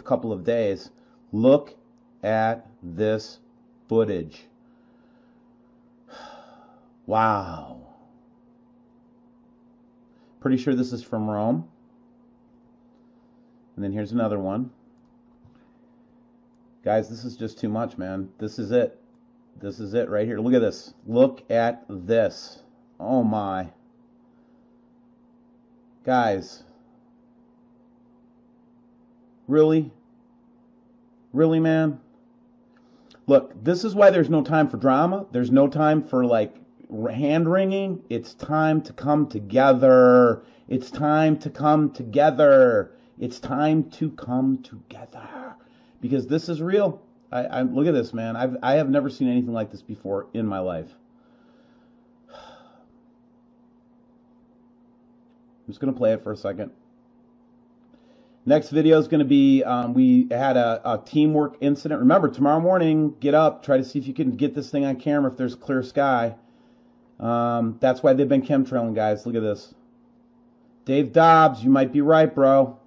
couple of days. Look at this footage. Wow. Pretty sure this is from Rome. And then here's another one. Guys, this is just too much, man. This is it. This is it right here. Look at this. Look at this. Oh my. Guys. Really? Really, man? Look, this is why there's no time for drama. There's no time for, like, hand-wringing. It's time to come together. It's time to come together. It's time to come together. Because this is real. I look at this, man. I have never seen anything like this before in my life. I'm just going to play it for a second. Next video is going to be, we had a teamwork incident. Remember, tomorrow morning, get up, try to see if you can get this thing on camera if there's clear sky. That's why they've been chemtrailing, guys. Look at this. Dave Dobbs, you might be right, bro.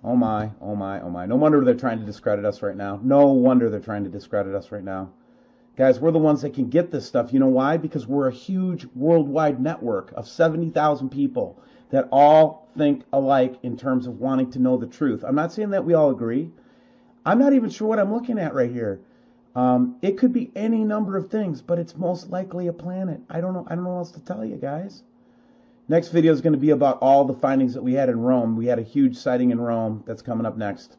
Oh my, oh my, oh my. No wonder they're trying to discredit us right now. No wonder they're trying to discredit us right now. Guys, we're the ones that can get this stuff. You know why? Because we're a huge worldwide network of 70,000 people that all think alike in terms of wanting to know the truth. I'm not saying that we all agree. I'm not even sure what I'm looking at right here. It could be any number of things, but it's most likely a planet. I don't know what else to tell you, guys. Next video is going to be about all the findings that we had in Rome. We had a huge sighting in Rome. That's coming up next.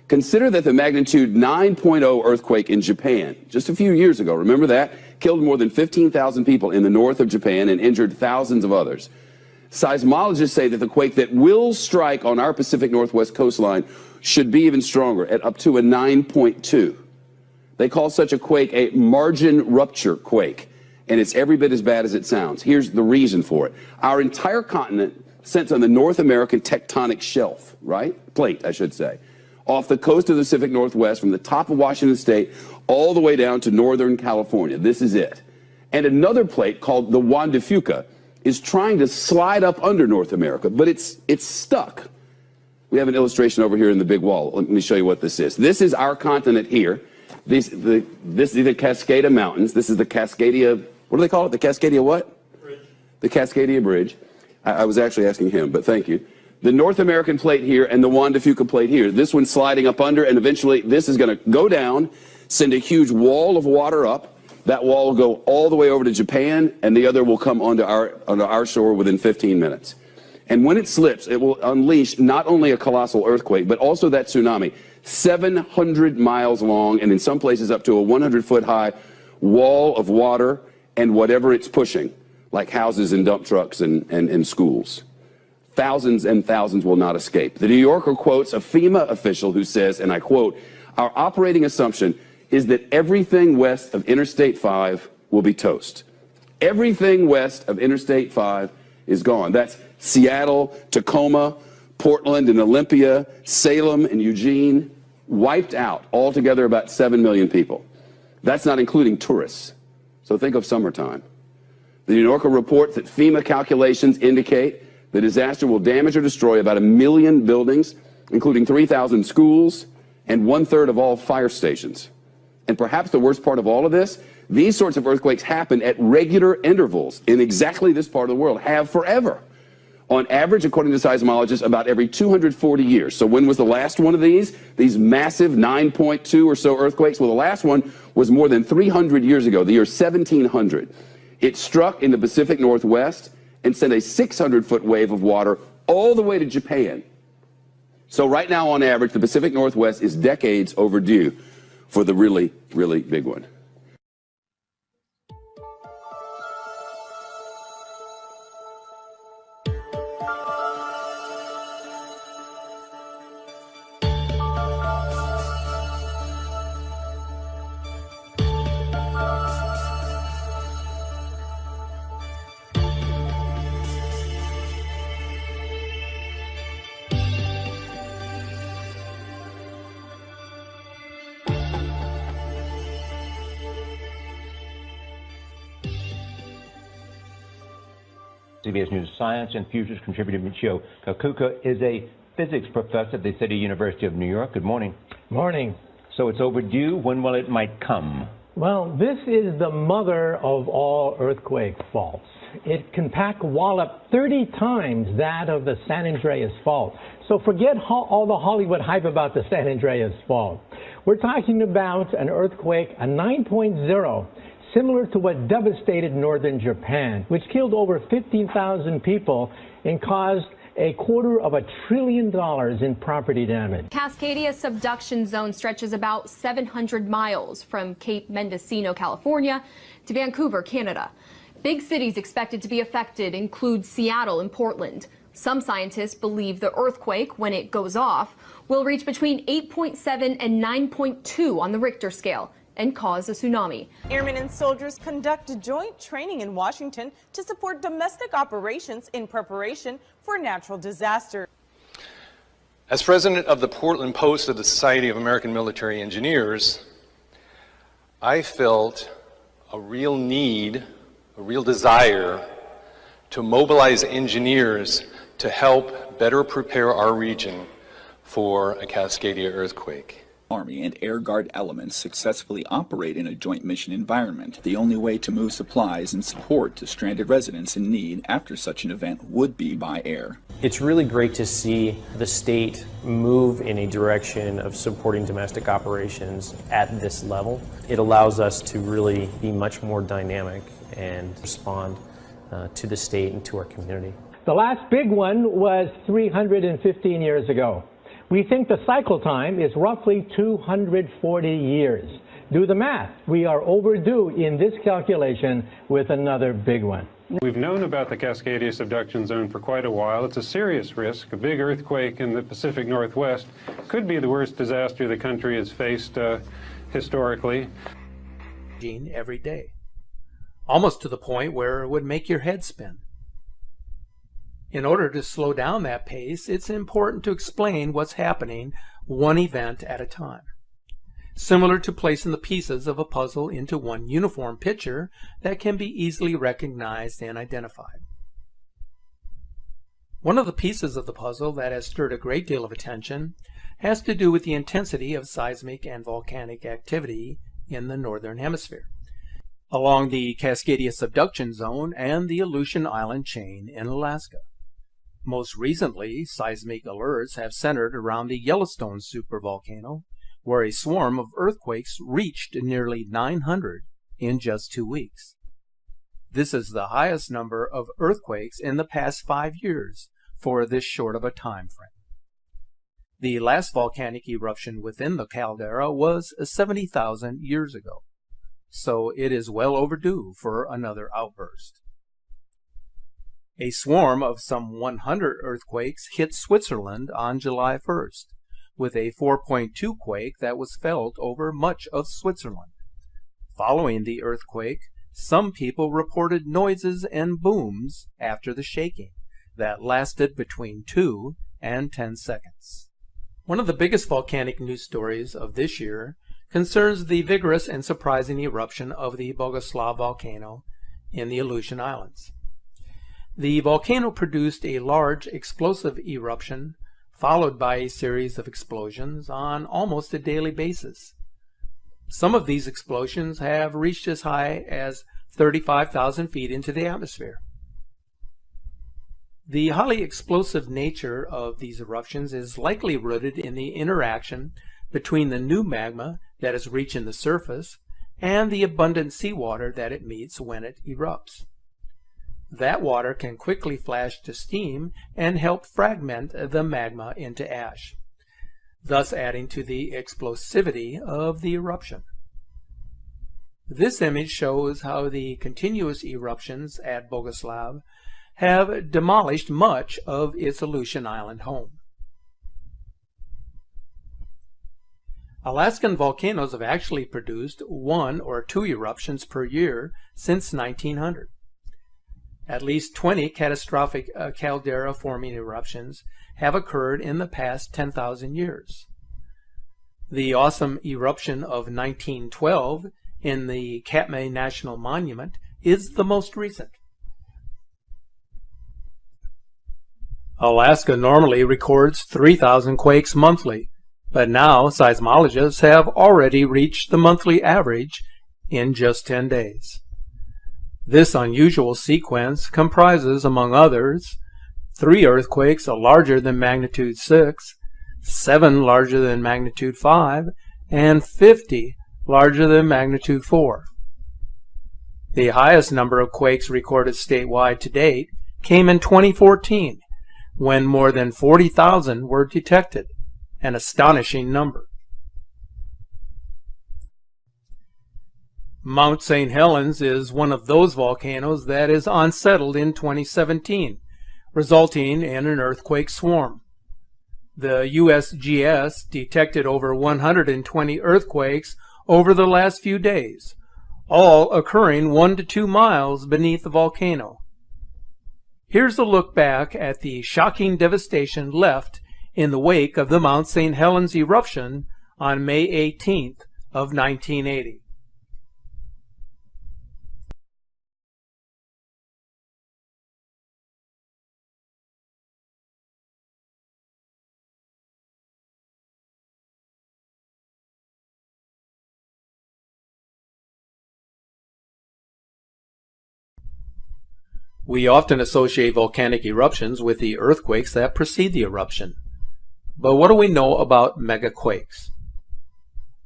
Consider that the magnitude 9.0 earthquake in Japan, just a few years ago, remember that? Killed more than 15,000 people in the north of Japan and injured thousands of others. Seismologists say that the quake that will strike on our Pacific Northwest coastline should be even stronger, at up to a 9.2. They call such a quake a margin rupture quake, and it's every bit as bad as it sounds. Here's the reason for it. Our entire continent sits on the North American tectonic shelf, right? Plate, I should say. Off the coast of the Pacific Northwest, from the top of Washington State all the way down to northern California. This is it. And another plate called the Juan de Fuca is trying to slide up under North America, but it's stuck. We have an illustration over here in the big wall. Let me show you what this is. This is our continent here. This is the Cascada Mountains. This is the Cascadia, what do they call it? The Cascadia what? Bridge. The Cascadia Bridge. I was actually asking him, but thank you. The North American plate here and the Juan de Fuca plate here. This one's sliding up under, and eventually this is going to go down, send a huge wall of water up. That wall will go all the way over to Japan, and the other will come onto our shore within 15 minutes. And when it slips, it will unleash not only a colossal earthquake, but also that tsunami, 700 miles long, and in some places up to a 100-foot high wall of water and whatever it's pushing, like houses and dump trucks and schools. Thousands and thousands will not escape. The New Yorker quotes a FEMA official who says, and I quote, "Our operating assumption is that everything west of Interstate 5 will be toast." Everything west of Interstate 5 is gone. That's Seattle, Tacoma, Portland and Olympia, Salem and Eugene, wiped out. Altogether about 7 million people. That's not including tourists. So think of summertime. The New Yorker reports that FEMA calculations indicate the disaster will damage or destroy about 1 million buildings, including 3,000 schools and 1/3 of all fire stations. And perhaps the worst part of all of this, these sorts of earthquakes happen at regular intervals in exactly this part of the world, have forever. On average, according to seismologists, about every 240 years. So when was the last one of these massive 9.2 or so earthquakes? Well, the last one was more than 300 years ago, the year 1700. It struck in the Pacific Northwest and sent a 600-foot wave of water all the way to Japan. So right now, on average, the Pacific Northwest is decades overdue for the really, really big one. CBS News science and futures contributor Michio Kakuka is a physics professor at the City University of New York. Good morning. Morning. So it's overdue. When will it might come? Well, this is the mother of all earthquake faults. It can pack a wallop 30 times that of the San Andreas fault. So forget all the Hollywood hype about the San Andreas fault. We're talking about an earthquake, a 9.0, similar to what devastated northern Japan, which killed over 15,000 people and caused $250 billion in property damage. Cascadia subduction zone stretches about 700 miles from Cape Mendocino, California, to Vancouver, Canada. Big cities expected to be affected include Seattle and Portland. Some scientists believe the earthquake, when it goes off, will reach between 8.7 and 9.2 on the Richter scale and cause a tsunami. Airmen and soldiers conduct joint training in Washington to support domestic operations in preparation for natural disaster. As president of the Portland Post of the Society of American Military Engineers, I felt a real need, a real desire to mobilize engineers to help better prepare our region for a Cascadia earthquake. Army and Air Guard elements successfully operate in a joint mission environment. The only way to move supplies and support to stranded residents in need after such an event would be by air. It's really great to see the state move in a direction of supporting domestic operations at this level. It allows us to really be much more dynamic and respond to the state and to our community. The last big one was 315 years ago, We think the cycle time is roughly 240 years. Do the math. We are overdue in this calculation with another big one. We've known about the Cascadia subduction zone for quite a while. It's a serious risk. A big earthquake in the Pacific Northwest could be the worst disaster the country has faced historically. Every day, almost to the point where it would make your head spin. In order to slow down that pace, it's important to explain what's happening one event at a time. Similar to placing the pieces of a puzzle into one uniform picture that can be easily recognized and identified. One of the pieces of the puzzle that has stirred a great deal of attention has to do with the intensity of seismic and volcanic activity in the northern hemisphere, along the Cascadia subduction zone and the Aleutian Island chain in Alaska. Most recently, seismic alerts have centered around the Yellowstone supervolcano, where a swarm of earthquakes reached nearly 900 in just 2 weeks. This is the highest number of earthquakes in the past 5 years for this short of a time frame. The last volcanic eruption within the caldera was 70,000 years ago, so it is well overdue for another outburst. A swarm of some 100 earthquakes hit Switzerland on July 1st, with a 4.2 quake that was felt over much of Switzerland. Following the earthquake, some people reported noises and booms after the shaking that lasted between 2 and 10 seconds. One of the biggest volcanic news stories of this year concerns the vigorous and surprising eruption of the Bogoslav volcano in the Aleutian Islands. The volcano produced a large explosive eruption followed by a series of explosions on almost a daily basis. Some of these explosions have reached as high as 35,000 feet into the atmosphere. The highly explosive nature of these eruptions is likely rooted in the interaction between the new magma that is reaching the surface and the abundant seawater that it meets when it erupts. That water can quickly flash to steam and help fragment the magma into ash, thus adding to the explosivity of the eruption. This image shows how the continuous eruptions at Bogoslav have demolished much of its Aleutian Island home. Alaskan volcanoes have actually produced 1 or 2 eruptions per year since 1900. At least 20 catastrophic caldera-forming eruptions have occurred in the past 10,000 years. The awesome eruption of 1912 in the Katmai National Monument is the most recent. Alaska normally records 3,000 quakes monthly, but now seismologists have already reached the monthly average in just 10 days. This unusual sequence comprises, among others, 3 earthquakes larger than magnitude 6, 7 larger than magnitude 5, and 50 larger than magnitude 4. The highest number of quakes recorded statewide to date came in 2014, when more than 40,000 were detected, an astonishing number. Mount St. Helens is one of those volcanoes that is unsettled in 2017, resulting in an earthquake swarm. The USGS detected over 120 earthquakes over the last few days, all occurring 1 to 2 miles beneath the volcano. Here's a look back at the shocking devastation left in the wake of the Mount St. Helens eruption on May 18th of 1980. We often associate volcanic eruptions with the earthquakes that precede the eruption. But what do we know about megaquakes?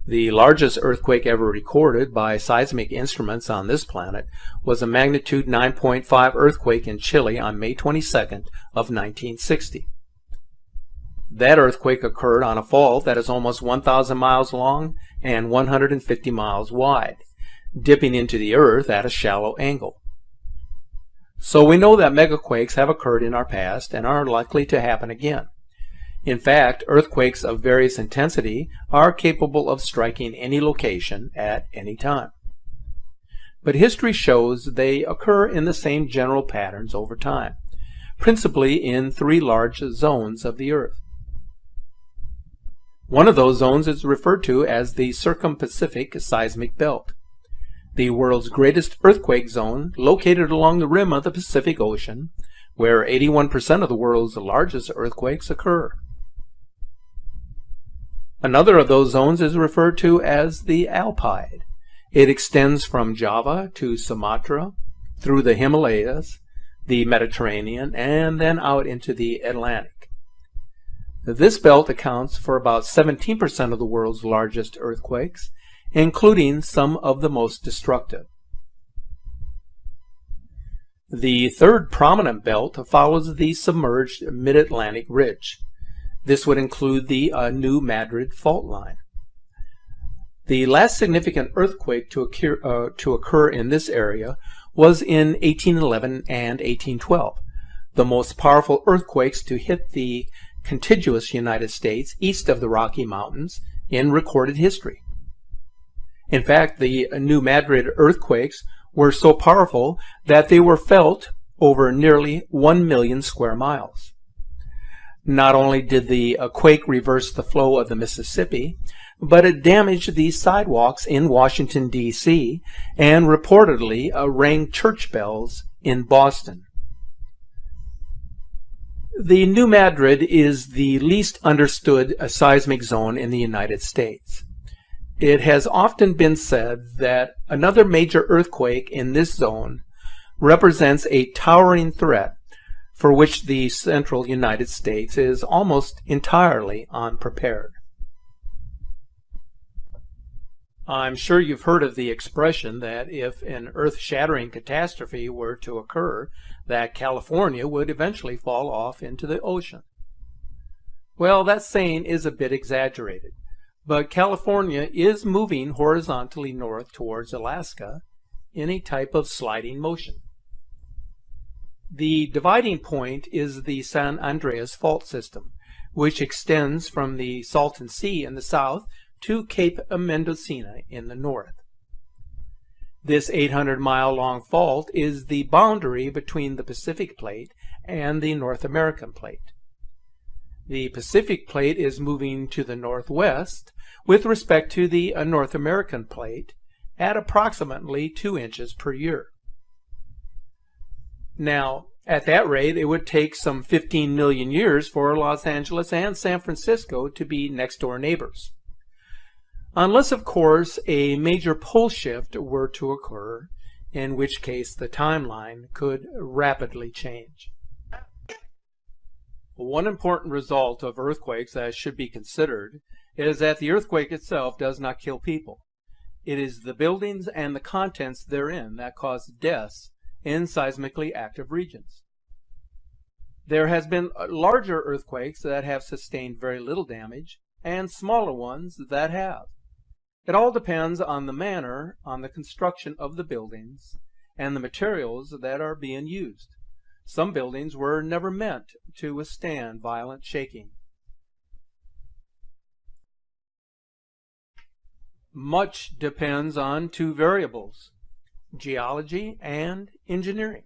The largest earthquake ever recorded by seismic instruments on this planet was a magnitude 9.5 earthquake in Chile on May 22nd of 1960. That earthquake occurred on a fault that is almost 1,000 miles long and 150 miles wide, dipping into the earth at a shallow angle. So we know that megaquakes have occurred in our past and are likely to happen again. In fact, earthquakes of various intensity are capable of striking any location at any time. But history shows they occur in the same general patterns over time, principally in 3 large zones of the Earth. One of those zones is referred to as the Circum-Pacific Seismic Belt, the world's greatest earthquake zone located along the rim of the Pacific Ocean, where 81% of the world's largest earthquakes occur. Another of those zones is referred to as the Alpide. It extends from Java to Sumatra, through the Himalayas, the Mediterranean, and then out into the Atlantic. This belt accounts for about 17% of the world's largest earthquakes, including some of the most destructive. The third prominent belt follows the submerged Mid-Atlantic Ridge. This would include the New Madrid fault line. The last significant earthquake to occur in this area was in 1811 and 1812, the most powerful earthquakes to hit the contiguous United States east of the Rocky Mountains in recorded history. In fact, the New Madrid earthquakes were so powerful that they were felt over nearly 1 million square miles. Not only did the quake reverse the flow of the Mississippi, but it damaged the sidewalks in Washington, D.C., and reportedly rang church bells in Boston. The New Madrid is the least understood seismic zone in the United States. It has often been said that another major earthquake in this zone represents a towering threat for which the central United States is almost entirely unprepared. I'm sure you've heard of the expression that if an earth-shattering catastrophe were to occur, that California would eventually fall off into the ocean. Well, that saying is a bit exaggerated, but California is moving horizontally north towards Alaska in a type of sliding motion. The dividing point is the San Andreas Fault System, which extends from the Salton Sea in the south to Cape Mendocino in the north. This 800-mile-long fault is the boundary between the Pacific Plate and the North American Plate. The Pacific Plate is moving to the northwest with respect to the North American Plate at approximately 2 inches per year. Now, at that rate, it would take some 15 million years for Los Angeles and San Francisco to be next-door neighbors. Unless, of course, a major pole shift were to occur, in which case the timeline could rapidly change. One important result of earthquakes that should be considered is that the earthquake itself does not kill people. It is the buildings and the contents therein that cause deaths in seismically active regions. There has been larger earthquakes that have sustained very little damage, and smaller ones that have. It all depends on the manner, on the construction of the buildings, and the materials that are being used. Some buildings were never meant to withstand violent shaking. Much depends on 2 variables, geology and engineering.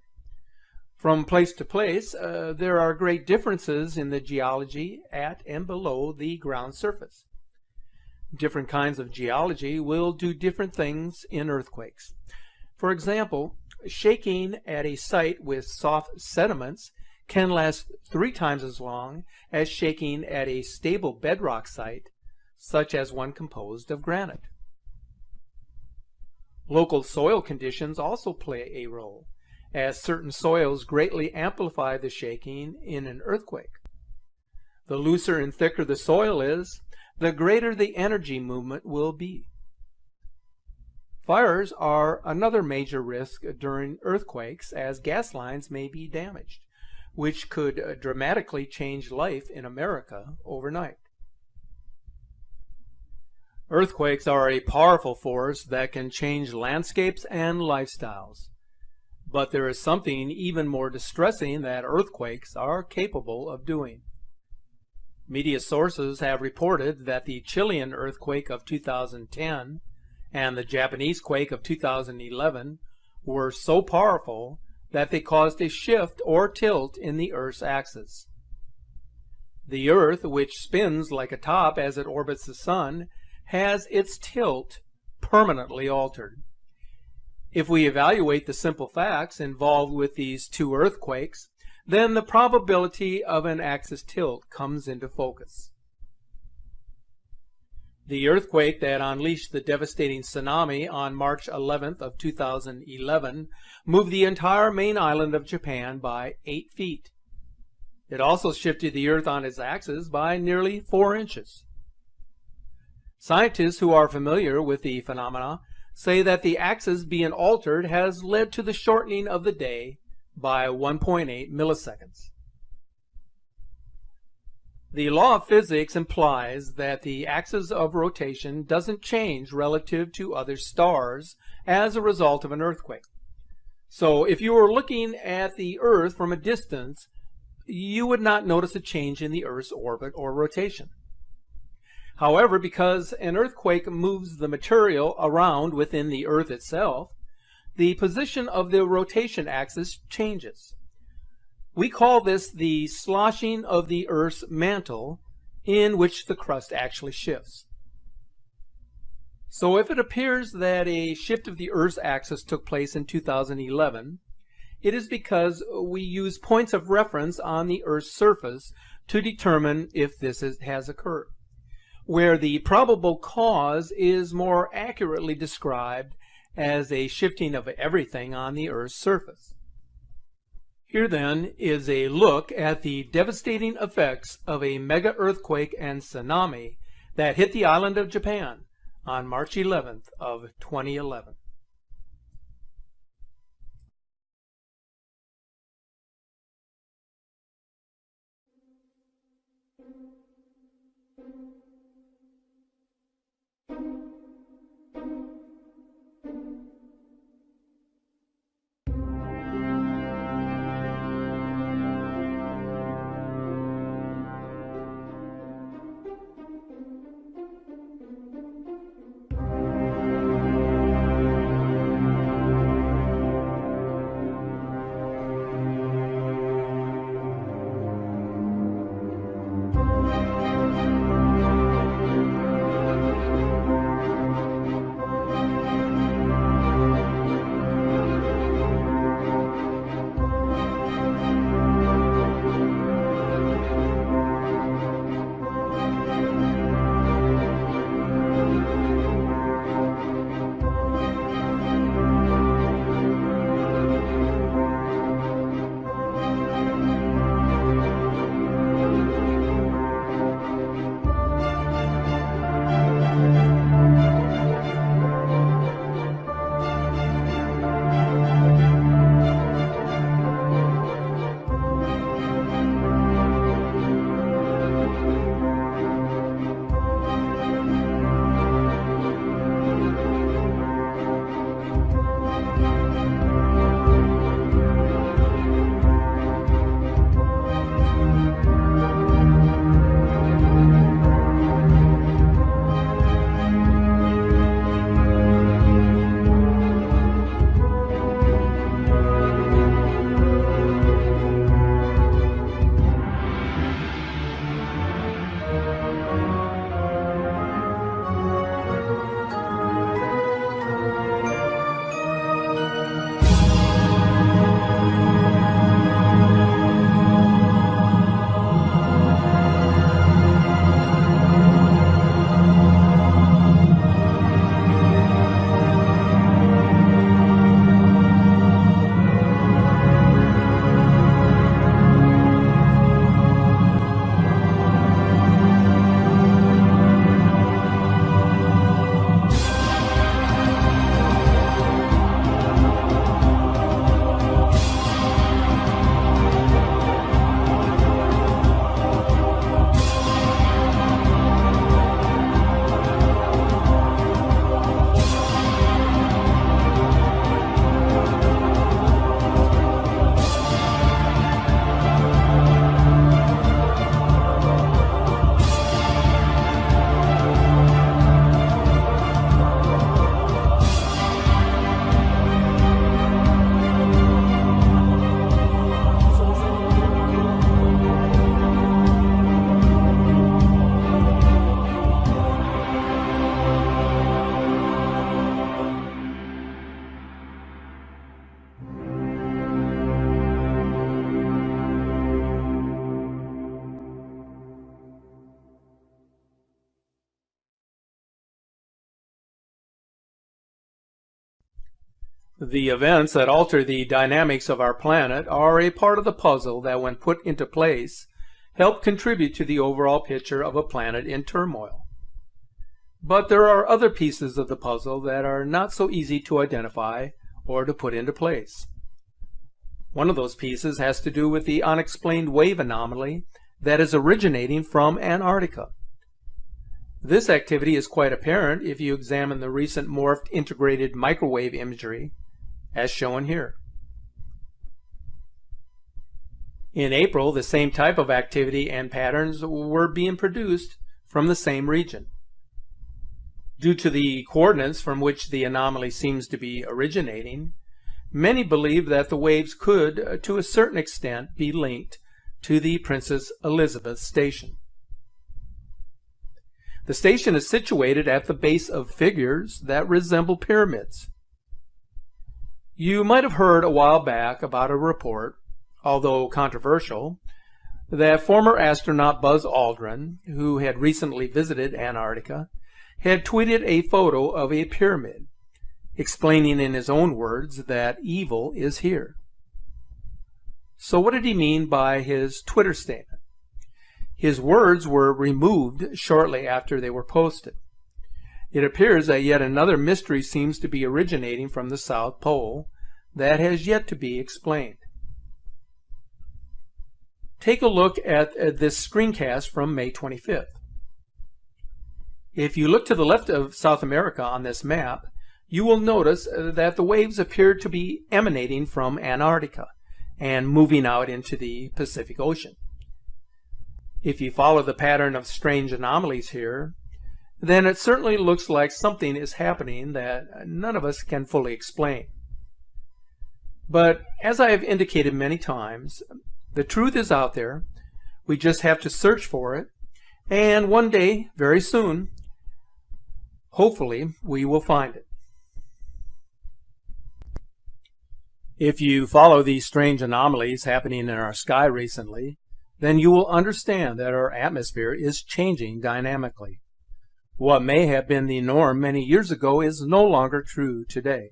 From place to place, there are great differences in the geology at and below the ground surface. Different kinds of geology will do different things in earthquakes. For example, shaking at a site with soft sediments can last 3 times as long as shaking at a stable bedrock site, such as one composed of granite. Local soil conditions also play a role, as certain soils greatly amplify the shaking in an earthquake. The looser and thicker the soil is, the greater the energy movement will be. Fires are another major risk during earthquakes, as gas lines may be damaged, which could dramatically change life in America overnight. Earthquakes are a powerful force that can change landscapes and lifestyles. But there is something even more distressing that earthquakes are capable of doing. Media sources have reported that the Chilean earthquake of 2010 and the Japanese quake of 2011 were so powerful that they caused a shift or tilt in the Earth's axis. The Earth, which spins like a top as it orbits the Sun, has its tilt permanently altered. If we evaluate the simple facts involved with these two earthquakes, then the probability of an axis tilt comes into focus. The earthquake that unleashed the devastating tsunami on March 11th of 2011 moved the entire main island of Japan by 8 feet. It also shifted the Earth on its axis by nearly 4 inches. Scientists who are familiar with the phenomena say that the axis being altered has led to the shortening of the day by 1.8 milliseconds. The law of physics implies that the axis of rotation doesn't change relative to other stars as a result of an earthquake. So if you were looking at the Earth from a distance, you would not notice a change in the Earth's orbit or rotation. However, because an earthquake moves the material around within the Earth itself, the position of the rotation axis changes. We call this the sloshing of the Earth's mantle, in which the crust actually shifts. So if it appears that a shift of the Earth's axis took place in 2011, it is because we use points of reference on the Earth's surface to determine if this has occurred, where the probable cause is more accurately described as a shifting of everything on the Earth's surface. Here then is a look at the devastating effects of a mega earthquake and tsunami that hit the island of Japan on March 11th of 2011. The events that alter the dynamics of our planet are a part of the puzzle that, when put into place, help contribute to the overall picture of a planet in turmoil. But there are other pieces of the puzzle that are not so easy to identify or to put into place. One of those pieces has to do with the unexplained wave anomaly that is originating from Antarctica. This activity is quite apparent if you examine the recent morphed integrated microwave imagery, as shown here. In April, the same type of activity and patterns were being produced from the same region. Due to the coordinates from which the anomaly seems to be originating, many believe that the waves could, to a certain extent, be linked to the Princess Elizabeth Station. The station is situated at the base of figures that resemble pyramids. You might have heard a while back about a report, although controversial, that former astronaut Buzz Aldrin, who had recently visited Antarctica, had tweeted a photo of a pyramid, explaining in his own words that evil is here. So what did he mean by his Twitter statement? His words were removed shortly after they were posted. It appears that yet another mystery seems to be originating from the South Pole that has yet to be explained. Take a look at this screencast from May 25th. If you look to the left of South America on this map, you will notice that the waves appear to be emanating from Antarctica and moving out into the Pacific Ocean. If you follow the pattern of strange anomalies here, then it certainly looks like something is happening that none of us can fully explain. But as I have indicated many times, the truth is out there. We just have to search for it, and one day, very soon, hopefully, we will find it. If you follow these strange anomalies happening in our sky recently, then you will understand that our atmosphere is changing dynamically. What may have been the norm many years ago is no longer true today.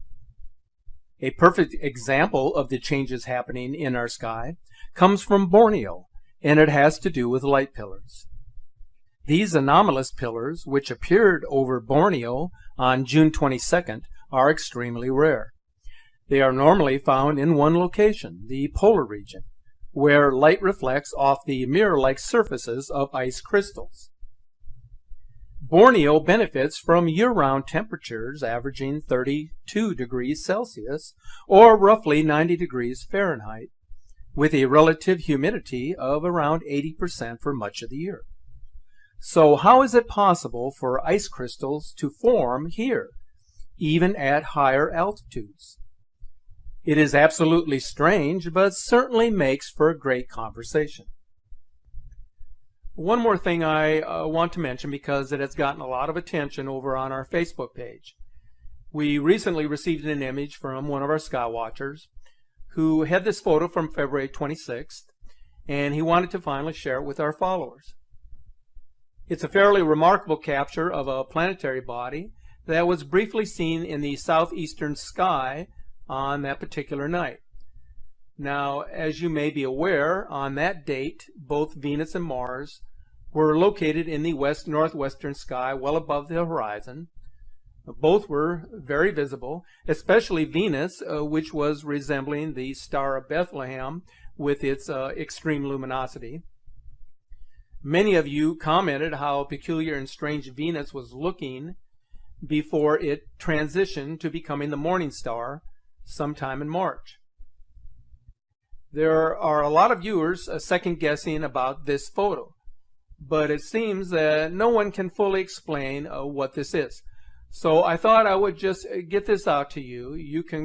A perfect example of the changes happening in our sky comes from Borneo, and it has to do with light pillars. These anomalous pillars, which appeared over Borneo on June 22nd, are extremely rare. They are normally found in one location, the polar region, where light reflects off the mirror-like surfaces of ice crystals. Borneo benefits from year-round temperatures averaging 32 degrees Celsius, or roughly 90 degrees Fahrenheit, with a relative humidity of around 80% for much of the year. So how is it possible for ice crystals to form here, even at higher altitudes? It is absolutely strange, but certainly makes for a great conversation. One more thing I want to mention, because it has gotten a lot of attention over on our Facebook page. We recently received an image from one of our sky watchers who had this photo from February 26th, and he wanted to finally share it with our followers. It's a fairly remarkable capture of a planetary body that was briefly seen in the southeastern sky on that particular night. Now, as you may be aware, on that date, both Venus and Mars were located in the west-northwestern sky well above the horizon. Both were very visible, especially Venus, which was resembling the Star of Bethlehem with its extreme luminosity. Many of you commented how peculiar and strange Venus was looking before it transitioned to becoming the morning star sometime in March. There are a lot of viewers second-guessing about this photo, but it seems that no one can fully explain what this is. So I thought I would just get this out to you. You can